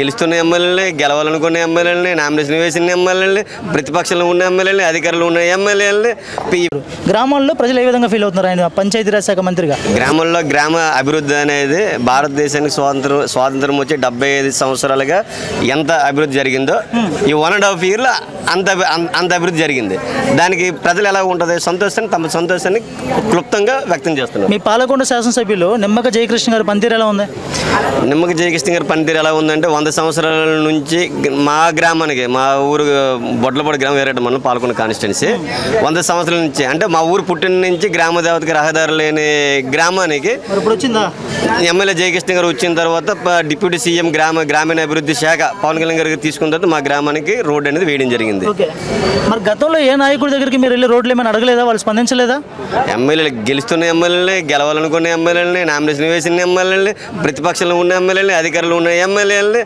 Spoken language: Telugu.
గెలుస్తున్న ఎమ్మెల్యేలని, గెలవాలనుకునే ఎమ్మెల్యేలని, నామినేషన్ వేసిన ఎమ్మెల్యేలని, ప్రతిపక్షంలో ఉన్న ఎమ్మెల్యేలని, అధికారులు ఉన్న ఎమ్మెల్యేలని. గ్రామాల్లో ప్రజలు ఏ విధంగా ఫీల్ అవుతున్నారు ఆయన పంచాయతీరాజ్ శాఖ మంత్రిగా? గ్రామంలో గ్రామ అభివృద్ధి అనేది భారతదేశానికి స్వాతంత్రం వచ్చి 75 సంవత్సరాలుగా ఎంత అభివృద్ధి జరిగిందో ఈ 1.5 yearలో అంత అభివృద్ధి జరిగింది. దానికి ప్రజలు ఎలా ఉంటుంది, తమ సంతోషాన్ని క్లుప్తంగా వ్యక్తం చేస్తున్నారు. మీ పాలకొండ శాసనసభ్యులు నిమ్మక జయకృష్ణ గారి పనితీరు ఎలా ఉంది? నిమ్మక జయకృష్ణ గారి పనితీరు ఎలా ఉందంటే 100 సంవత్సరాల నుంచి మా గ్రామానికి, మా ఊరు బొడ్లపాడు గ్రామం వేరేట మనం పాల్గొన్న కాన్స్టిట్యున్సీ 100 సంవత్సరాల నుంచి, అంటే మా ఊరు పుట్టిన నుంచి గ్రామ దేవతకి రహదారు లేని గ్రామానికి ఇప్పుడు వచ్చిందా ఎమ్మెల్యే జయకృష్ణ గారు వచ్చిన తర్వాత డిప్యూటీ సీఎం గ్రామీణ అభివృద్ధి శాఖ పవన్ కళ్యాణ్ గారికి తీసుకున్న తర్వాత మా గ్రామానికి రోడ్డు అనేది వేయడం జరిగింది. మరి గతంలో ఏ నాయకుడి దగ్గరికి మీరు వెళ్ళి రోడ్లు ఏమైనా అడగలేదా? వాళ్ళు స్పందించలేదా? ఎమ్మెల్యేలు గెలుస్తున్న ఎమ్మెల్యేలని, గెలవాలనుకునే ఎమ్మెల్యేలని, నామినేషన్ వేసిన ఎమ్మెల్యేలని, ప్రతిపక్షంలో ఉన్న ఎమ్మెల్యేలని, అధికారులు ఉన్న ఎమ్మెల్యేలని